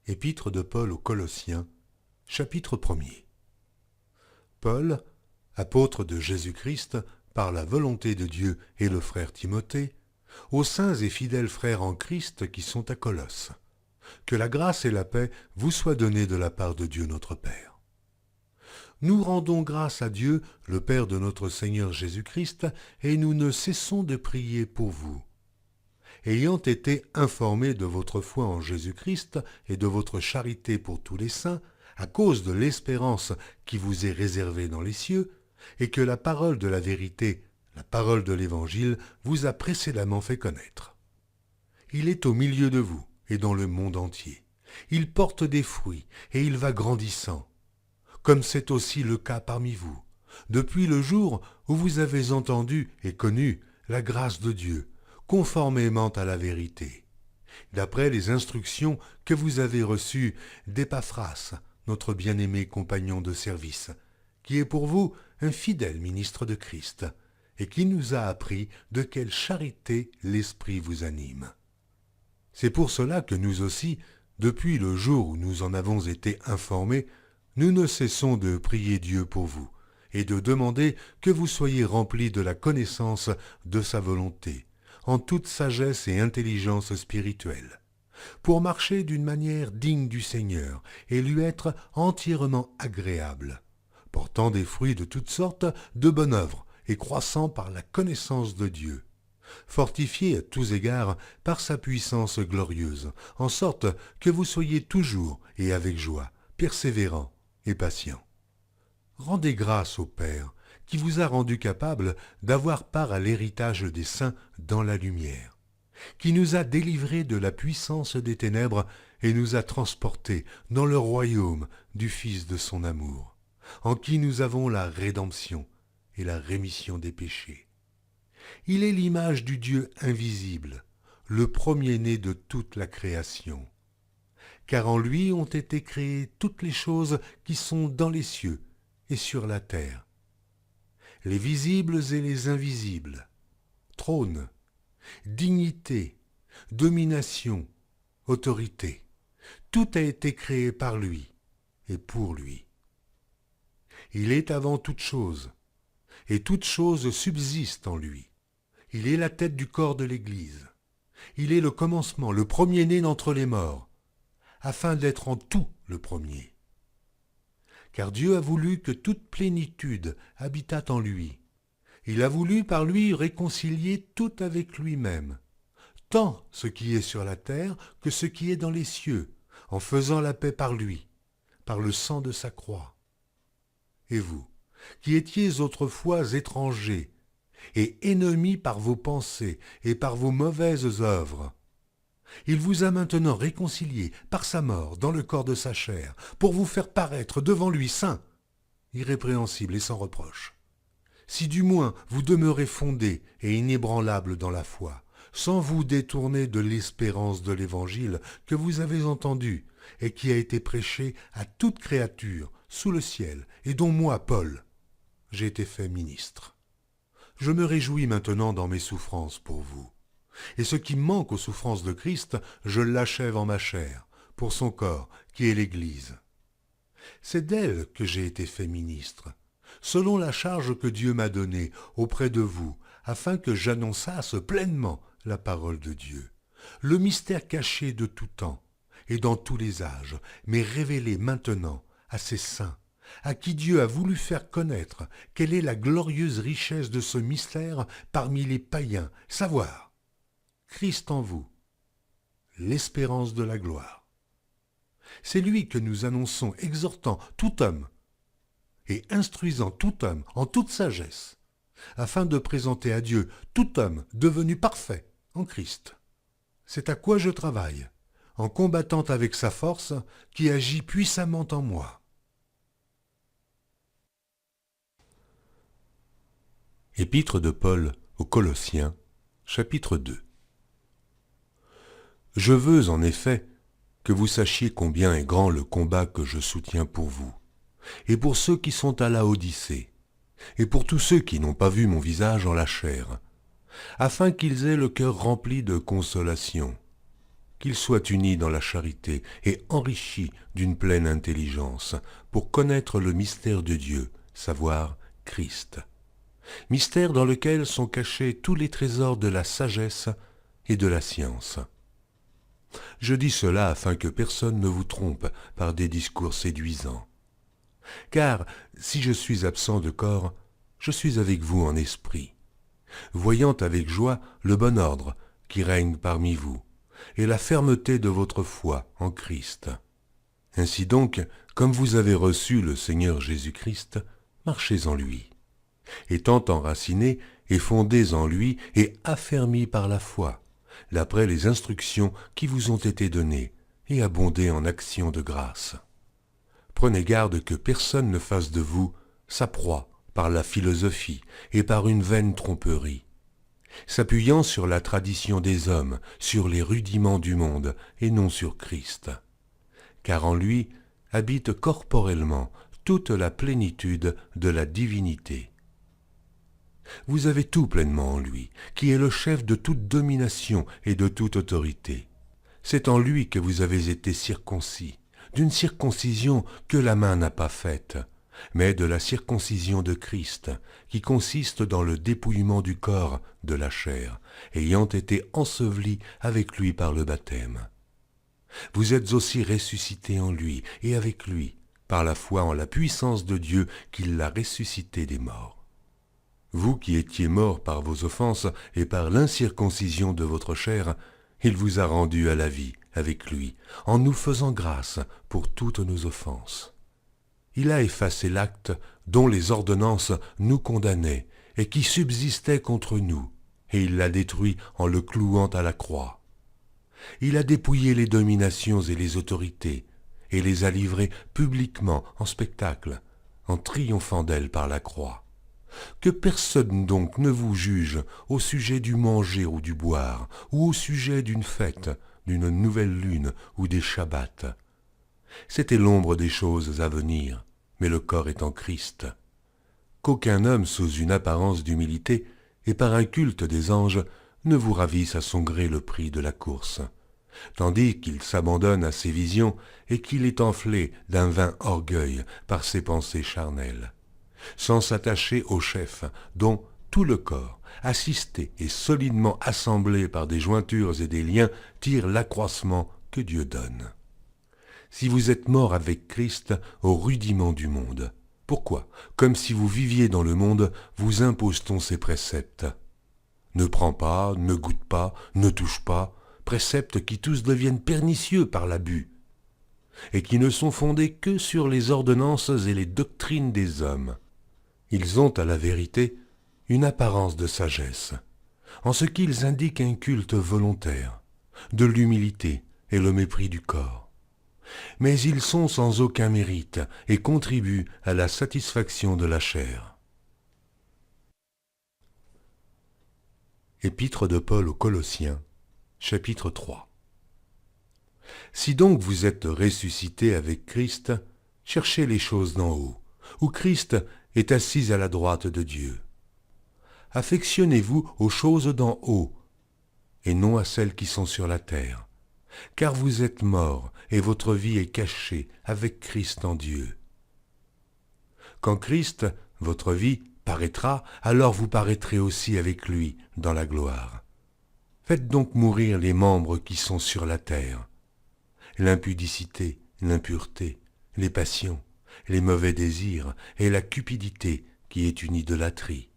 Épître de Paul aux Colossiens, chapitre 1er. Paul, apôtre de Jésus-Christ, par la volonté de Dieu et le frère Timothée, aux saints et fidèles frères en Christ qui sont à Colosse. Que la grâce et la paix vous soient données de la part de Dieu notre Père. Nous rendons grâce à Dieu, le Père de notre Seigneur Jésus-Christ, et nous ne cessons de prier pour vous. Ayant été informés de votre foi en Jésus-Christ et de votre charité pour tous les saints, à cause de l'espérance qui vous est réservée dans les cieux, et que la parole de la vérité, la parole de l'Évangile, vous a précédemment fait connaître. Il est au milieu de vous et dans le monde entier. Il porte des fruits et il va grandissant, comme c'est aussi le cas parmi vous, depuis le jour où vous avez entendu et connu la grâce de Dieu, conformément à la vérité, d'après les instructions que vous avez reçues d'Épaphras, notre bien-aimé compagnon de service, qui est pour vous un fidèle ministre de Christ, et qui nous a appris de quelle charité l'Esprit vous anime. C'est pour cela que nous aussi, depuis le jour où nous en avons été informés, nous ne cessons de prier Dieu pour vous, et de demander que vous soyez remplis de la connaissance de sa volonté, en toute sagesse et intelligence spirituelle, pour marcher d'une manière digne du Seigneur et lui être entièrement agréable, portant des fruits de toutes sortes de bonnes œuvres et croissant par la connaissance de Dieu, fortifié à tous égards par sa puissance glorieuse, en sorte que vous soyez toujours et avec joie, persévérants et patients. Rendez grâce au Père, qui vous a rendu capable d'avoir part à l'héritage des saints dans la lumière, qui nous a délivrés de la puissance des ténèbres et nous a transportés dans le royaume du Fils de son amour, en qui nous avons la rédemption et la rémission des péchés. Il est l'image du Dieu invisible, le premier-né de toute la création. Car en lui ont été créées toutes les choses qui sont dans les cieux et sur la terre, les visibles et les invisibles, trône, dignité, domination, autorité. Tout a été créé par lui et pour lui. Il est avant toute chose, et toute chose subsiste en lui. Il est la tête du corps de l'Église. Il est le commencement, le premier-né d'entre les morts, afin d'être en tout le premier. Car Dieu a voulu que toute plénitude habitât en lui. Il a voulu par lui réconcilier tout avec lui-même, tant ce qui est sur la terre que ce qui est dans les cieux, en faisant la paix par lui, par le sang de sa croix. Et vous, qui étiez autrefois étrangers et ennemis par vos pensées et par vos mauvaises œuvres, il vous a maintenant réconciliés par sa mort dans le corps de sa chair, pour vous faire paraître devant lui saint, irrépréhensible et sans reproche. Si du moins vous demeurez fondés et inébranlables dans la foi, sans vous détourner de l'espérance de l'Évangile que vous avez entendu et qui a été prêché à toute créature sous le ciel, et dont moi, Paul, j'ai été fait ministre. Je me réjouis maintenant dans mes souffrances pour vous. Et ce qui manque aux souffrances de Christ, je l'achève en ma chair, pour son corps, qui est l'Église. C'est d'elle que j'ai été fait ministre, selon la charge que Dieu m'a donnée auprès de vous, afin que j'annonçasse pleinement la parole de Dieu, le mystère caché de tout temps et dans tous les âges, mais révélé maintenant à ses saints, à qui Dieu a voulu faire connaître quelle est la glorieuse richesse de ce mystère parmi les païens, savoir Christ en vous, l'espérance de la gloire. C'est lui que nous annonçons, exhortant tout homme et instruisant tout homme en toute sagesse, afin de présenter à Dieu tout homme devenu parfait en Christ. C'est à quoi je travaille, en combattant avec sa force qui agit puissamment en moi. Épître de Paul aux Colossiens, chapitre 2. Je veux en effet que vous sachiez combien est grand le combat que je soutiens pour vous, et pour ceux qui sont à la Odyssée, et pour tous ceux qui n'ont pas vu mon visage en la chair, afin qu'ils aient le cœur rempli de consolation, qu'ils soient unis dans la charité et enrichis d'une pleine intelligence, pour connaître le mystère de Dieu, savoir Christ. Mystère dans lequel sont cachés tous les trésors de la sagesse et de la science. Je dis cela afin que personne ne vous trompe par des discours séduisants. Car si je suis absent de corps, je suis avec vous en esprit, voyant avec joie le bon ordre qui règne parmi vous, et la fermeté de votre foi en Christ. Ainsi donc, comme vous avez reçu le Seigneur Jésus-Christ, marchez en lui, étant enracinés et fondés en lui et affermis par la foi, d'après les instructions qui vous ont été données, et abondez en actions de grâce. Prenez garde que personne ne fasse de vous sa proie par la philosophie et par une vaine tromperie, s'appuyant sur la tradition des hommes, sur les rudiments du monde, et non sur Christ. Car en lui habite corporellement toute la plénitude de la divinité. Vous avez tout pleinement en lui, qui est le chef de toute domination et de toute autorité. C'est en lui que vous avez été circoncis, d'une circoncision que la main n'a pas faite, mais de la circoncision de Christ, qui consiste dans le dépouillement du corps de la chair, ayant été ensevelis avec lui par le baptême. Vous êtes aussi ressuscités en lui et avec lui, par la foi en la puissance de Dieu qui l'a ressuscité des morts. Vous qui étiez morts par vos offenses et par l'incirconcision de votre chair, il vous a rendus à la vie avec lui, en nous faisant grâce pour toutes nos offenses. Il a effacé l'acte dont les ordonnances nous condamnaient et qui subsistait contre nous, et il l'a détruit en le clouant à la croix. Il a dépouillé les dominations et les autorités, et les a livrées publiquement en spectacle, en triomphant d'elles par la croix. Que personne donc ne vous juge au sujet du manger ou du boire, ou au sujet d'une fête, d'une nouvelle lune ou des shabbats. C'était l'ombre des choses à venir, mais le corps est en Christ. Qu'aucun homme sous une apparence d'humilité et par un culte des anges ne vous ravisse à son gré le prix de la course, tandis qu'il s'abandonne à ses visions et qu'il est enflé d'un vain orgueil par ses pensées charnelles, sans s'attacher au chef dont tout le corps, assisté et solidement assemblé par des jointures et des liens, tire l'accroissement que Dieu donne. Si vous êtes morts avec Christ au rudiment du monde, pourquoi, comme si vous viviez dans le monde, vous impose-t-on ces préceptes? Ne prends pas, ne goûte pas, ne touche pas, préceptes qui tous deviennent pernicieux par l'abus, et qui ne sont fondés que sur les ordonnances et les doctrines des hommes. Ils ont, à la vérité, une apparence de sagesse, en ce qu'ils indiquent un culte volontaire, de l'humilité et le mépris du corps. Mais ils sont sans aucun mérite et contribuent à la satisfaction de la chair. Épître de Paul aux Colossiens, chapitre 3. Si donc vous êtes ressuscités avec Christ, cherchez les choses d'en haut, où Christ est assis à la droite de Dieu. Affectionnez-vous aux choses d'en haut, et non à celles qui sont sur la terre, car vous êtes morts, et votre vie est cachée avec Christ en Dieu. Quand Christ, votre vie, paraîtra, alors vous paraîtrez aussi avec lui dans la gloire. Faites donc mourir les membres qui sont sur la terre, l'impudicité, l'impureté, les passions, les mauvais désirs et la cupidité qui est une idolâtrie.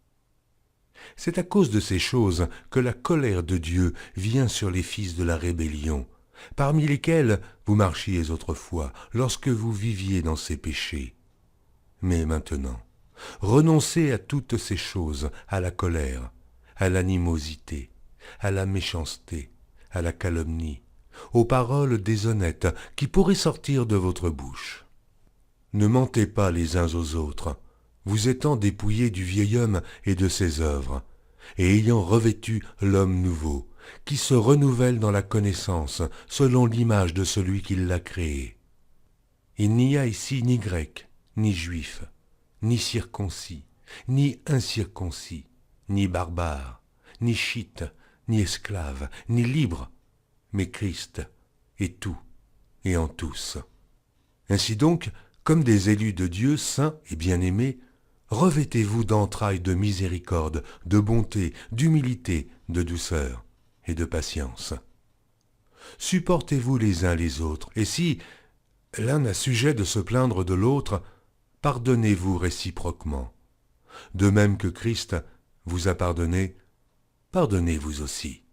C'est à cause de ces choses que la colère de Dieu vient sur les fils de la rébellion, parmi lesquels vous marchiez autrefois, lorsque vous viviez dans ces péchés. Mais maintenant, renoncez à toutes ces choses, à la colère, à l'animosité, à la méchanceté, à la calomnie, aux paroles déshonnêtes qui pourraient sortir de votre bouche. Ne mentez pas les uns aux autres, vous étant dépouillés du vieil homme et de ses œuvres, et ayant revêtu l'homme nouveau, qui se renouvelle dans la connaissance, selon l'image de celui qui l'a créé. Il n'y a ici ni grec, ni juif, ni circoncis, ni incirconcis, ni barbare, ni chite, ni esclave, ni libre, mais Christ et tout, et en tous. Ainsi donc, comme des élus de Dieu saints et bien-aimés, revêtez-vous d'entrailles de miséricorde, de bonté, d'humilité, de douceur et de patience. Supportez-vous les uns les autres, et si l'un a sujet de se plaindre de l'autre, pardonnez-vous réciproquement. De même que Christ vous a pardonné, pardonnez-vous aussi.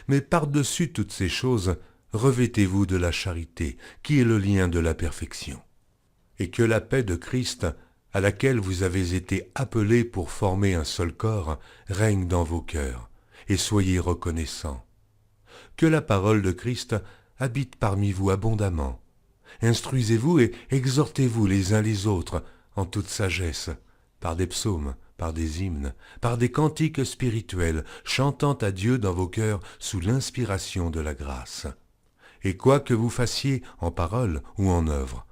Mais par-dessus toutes ces choses, revêtez-vous de la charité, qui est le lien de la perfection. Et que la paix de Christ, à laquelle vous avez été appelés pour former un seul corps, règne dans vos cœurs, et soyez reconnaissants. Que la parole de Christ habite parmi vous abondamment. Instruisez-vous et exhortez-vous les uns les autres en toute sagesse, par des psaumes, par des hymnes, par des cantiques spirituels, chantant à Dieu dans vos cœurs sous l'inspiration de la grâce. Et quoi que vous fassiez en parole ou en œuvre,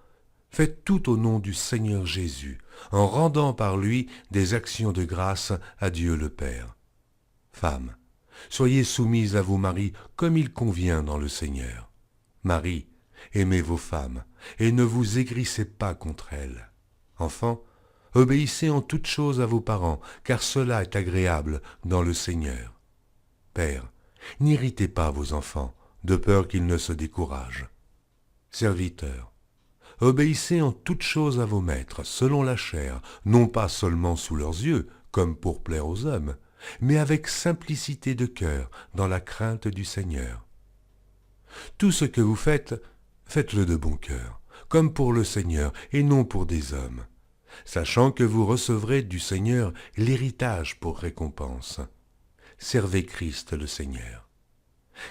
faites tout au nom du Seigneur Jésus, en rendant par lui des actions de grâce à Dieu le Père. Femmes, soyez soumises à vos maris comme il convient dans le Seigneur. Maris, aimez vos femmes, et ne vous aigrissez pas contre elles. Enfants, obéissez en toutes choses à vos parents, car cela est agréable dans le Seigneur. Pères, n'irritez pas vos enfants, de peur qu'ils ne se découragent. Serviteurs, obéissez en toutes choses à vos maîtres, selon la chair, non pas seulement sous leurs yeux, comme pour plaire aux hommes, mais avec simplicité de cœur, dans la crainte du Seigneur. Tout ce que vous faites, faites-le de bon cœur, comme pour le Seigneur et non pour des hommes, sachant que vous recevrez du Seigneur l'héritage pour récompense. Servez Christ le Seigneur.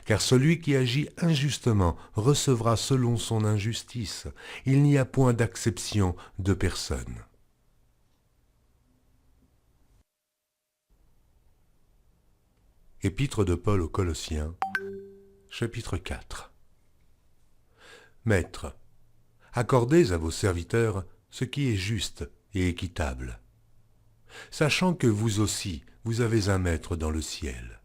Car celui qui agit injustement recevra selon son injustice. Il n'y a point d'acception de personne. Épître de Paul aux Colossiens, chapitre 4. Maîtres, accordez à vos serviteurs ce qui est juste et équitable, sachant que vous aussi, vous avez un maître dans le ciel.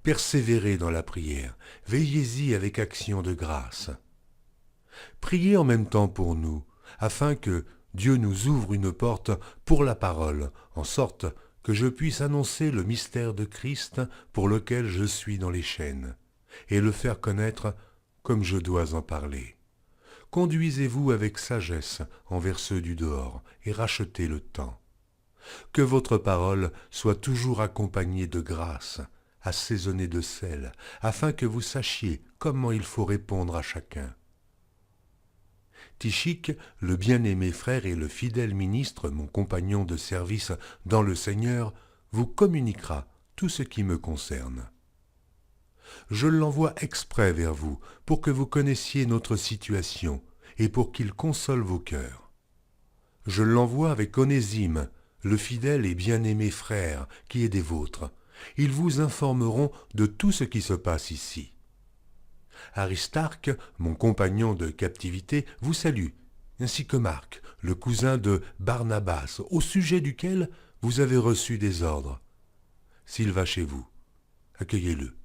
Persévérez dans la prière, veillez-y avec action de grâce. Priez en même temps pour nous, afin que Dieu nous ouvre une porte pour la parole, en sorte que je puisse annoncer le mystère de Christ pour lequel je suis dans les chaînes, et le faire connaître comme je dois en parler. Conduisez-vous avec sagesse envers ceux du dehors, et rachetez le temps. Que votre parole soit toujours accompagnée de grâce, assaisonnée de sel, afin que vous sachiez comment il faut répondre à chacun. Tychique, le bien-aimé frère et le fidèle ministre, mon compagnon de service dans le Seigneur, vous communiquera tout ce qui me concerne. Je l'envoie exprès vers vous, pour que vous connaissiez notre situation, et pour qu'il console vos cœurs. Je l'envoie avec Onésime, le fidèle et bien-aimé frère, qui est des vôtres. Ils vous informeront de tout ce qui se passe ici. Aristarque, mon compagnon de captivité, vous salue, ainsi que Marc, le cousin de Barnabas, au sujet duquel vous avez reçu des ordres. S'il va chez vous, accueillez-le.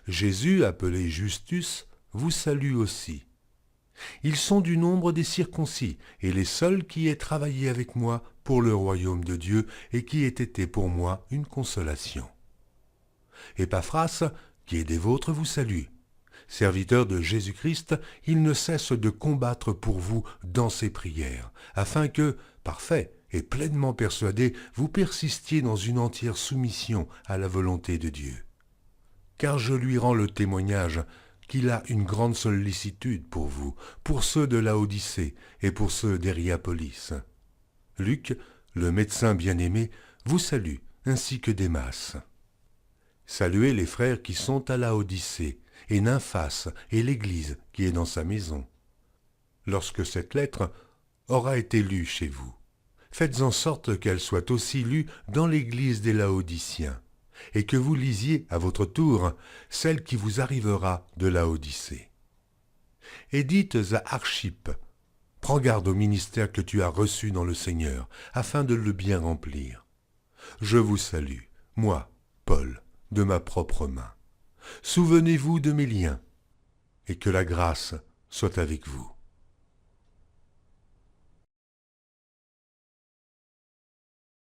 Jésus, appelé Justus, vous salue aussi. Ils sont du nombre des circoncis, et les seuls qui aient travaillé avec moi pour le royaume de Dieu, et qui aient été pour moi une consolation. Épaphras, qui est des vôtres, vous salue. Serviteur de Jésus-Christ, il ne cesse de combattre pour vous dans ses prières, afin que, parfait et pleinement persuadé, vous persistiez dans une entière soumission à la volonté de Dieu. Car je lui rends le témoignage qu'il a une grande sollicitude pour vous, pour ceux de Laodicée et pour ceux d'Hiérapolis. Luc, le médecin bien-aimé, vous salue, ainsi que Démas. Saluez les frères qui sont à Laodicée, et Nymphas, et l'Église qui est dans sa maison. Lorsque cette lettre aura été lue chez vous, faites en sorte qu'elle soit aussi lue dans l'Église des Laodiciens, et que vous lisiez à votre tour celle qui vous arrivera de Laodicée. Et dites à Archippe, prends garde au ministère que tu as reçu dans le Seigneur, afin de le bien remplir. Je vous salue, moi, Paul, de ma propre main. Souvenez-vous de mes liens, et que la grâce soit avec vous.